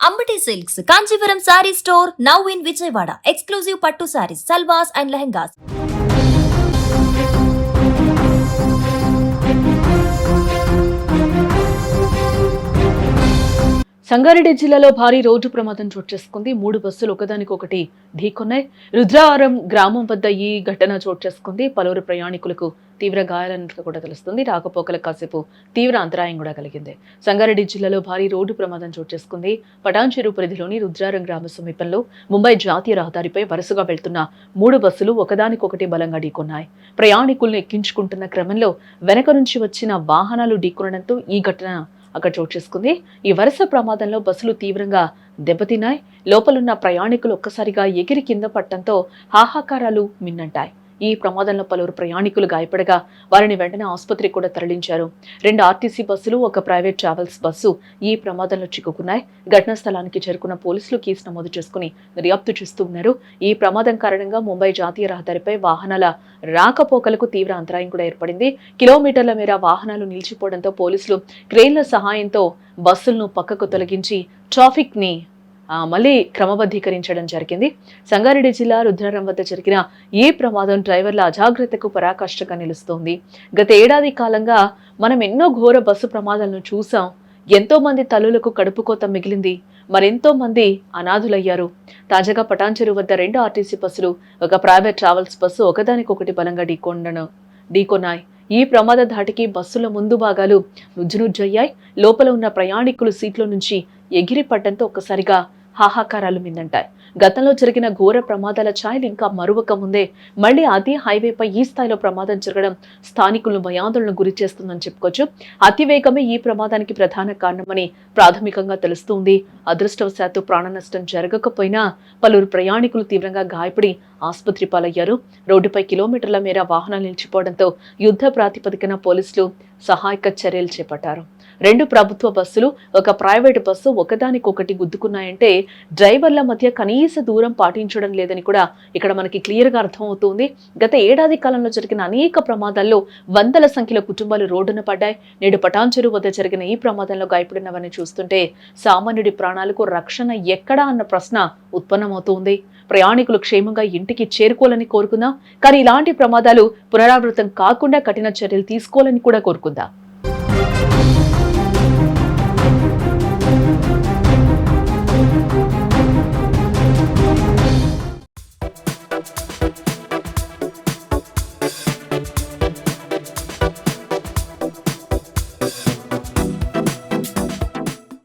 Ambati Silks, Kanchipuram Saree Store, now in Vijayawada. Exclusive Pattu Sarees, Salwas and Lehengas. Sangareddy జిల్లాలో భారీ road ప్రమాదం చోటు చేసుకుంది. 3 బస్సులు ఒకదానికొకటి ఢీకొన్నాయి. రుద్రారం గ్రామం వద్ద ఈ ఘటన చోటు చేసుకుంది. పలువురు ప్రయాణికులకు తీవ్ర గాయాలన్నట్లు కూడా తెలుస్తుంది. రాకపోకలకు కాసేపు తీవ్ర అంతరాయం కూడా కలిగింది. సంగారెడ్డి జిల్లాలో భారీ రోడ్డు ప్రమాదం చోటు చేసుకుంది. పటాన్చెరు పరిధిలోని రుద్రారం గ్రామ సమీపంలో ముంబై జాతీయ రహదారిపై వరుసగా వెళ్తున్న 3 బస్సులు ఒకదానికొకటి బలంగా ఢీకొన్నాయి. ప్రయాణికులను ఎక్కించుకుంటున్న క్రమంలో వెనక నుంచి వచ్చిన వాహనాలు ఢీకొనడంతో ఈ ఘటన అక్కడ చోటు చేసుకుంది. ఈ వరుస ప్రమాదంలో బస్సులు తీవ్రంగా దెబ్బతిన్నాయి. లోపలున్న ప్రయాణికులు ఒక్కసారిగా ఎగిరి కింద పడటంతో హాహాకారాలు మిన్నంటాయి. ఈ ప్రమాదంలో పలువురు ప్రయాణికులు గాయపడగా వారిని వెంటనే ఆసుపత్రికి కూడా తరలించారు. 2 ఆర్టీసీ బస్సులు, 1 ప్రైవేట్ ట్రావెల్స్ బస్సు ఈ ప్రమాదంలో చిక్కుకున్నాయి. ఘటనా స్థలానికి చేరుకున్న పోలీసులు కేసు నమోదు చేసుకుని దర్యాప్తు చేస్తూ ఉన్నారు. ఈ ప్రమాదం కారణంగా ముంబై జాతీయ రహదారిపై వాహనాల రాకపోకలకు తీవ్ర అంతరాయం కూడా ఏర్పడింది. కిలోమీటర్ల మేర వాహనాలు నిలిచిపోవడంతో పోలీసులు క్రేన్ల సహాయంతో బస్సులను పక్కకు తొలగించి ట్రాఫిక్ ని మళ్ళీ క్రమబద్ధీకరించడం జరిగింది. సంగారెడ్డి జిల్లా రుద్రారం వద్ద జరిగిన ఈ ప్రమాదం డ్రైవర్ల అజాగ్రత్తకు పరాకాష్ఠగా నిలుస్తోంది. గత ఏడాది కాలంగా మనం ఎన్నో ఘోర బస్సు ప్రమాదాలను చూసాం. ఎంతో మంది తల్లులకు కడుపుకోత మిగిలింది. మరెంతో మంది అనాథులయ్యారు. తాజాగా పటాన్చెరు వద్ద 2 ఆర్టీసీ బస్సులు, 1 ప్రైవేట్ ట్రావెల్స్ బస్సు ఒకదానికొకటి బలంగా ఢీకొన్నాయి. ఈ ప్రమాద ధాటికి బస్సుల ముందు భాగాలు నుజ్జునుజ్జయ్యాయి. లోపల ఉన్న ప్రయాణికులు సీట్లో నుంచి ఎగిరి పడ్డంతో ఒక్కసారిగా హాహాకారాలు మిన్నంటాయి. గతంలో జరిగిన ఘోర ప్రమాదాల ఛాయలు ఇంకా మరువక ముందే మళ్లీ అదే హైవేపై ఈ స్థాయిలో ప్రమాదం జరగడం స్థానికులను భయాందోళనకు గురి చేస్తుందని చెప్పుకోవచ్చు. అతివేగమే ఈ ప్రమాదానికి ప్రధాన కారణమని ప్రాథమికంగా తెలుస్తోంది. అదృష్టవశాత్తు ప్రాణ నష్టం జరగకపోయినా పలువురు ప్రయాణికులు తీవ్రంగా గాయపడి ఆసుపత్రి పాలయ్యారు. రోడ్డుపై కిలోమీటర్ల మేర వాహనాలు నిలిచిపోవడంతో యుద్ధ ప్రాతిపదికన పోలీసులు సహాయక చర్యలు చేపట్టారు. 2 ప్రభుత్వ బస్సులు, 1 ప్రైవేటు బస్సు ఒకదానికొకటి గుద్దుకున్నాయంటే డ్రైవర్ల మధ్య కనీస దూరం పాటించడం లేదని కూడా ఇక్కడ మనకి క్లియర్గా అర్థమవుతుంది. గత ఏడాది కాలంలో జరిగిన అనేక ప్రమాదాల్లో వందల సంఖ్యలో కుటుంబాలు రోడ్డున పడ్డాయి. నేడు పటాన్చెరు వద్ద జరిగిన ఈ ప్రమాదంలో గాయపడినవని చూస్తుంటే సామాన్యుడి ప్రాణాలకు రక్షణ ఎక్కడా అన్న ప్రశ్న ఉత్పన్నమవుతుంది. ప్రయాణికులు క్షేమంగా ఇంటికి చేరుకోవాలని కోరుకుందాం. కానీ ఇలాంటి ప్రమాదాలు పునరావృతం కాకుండా కఠిన చర్యలు తీసుకోవాలని కూడా కోరుకుందాం.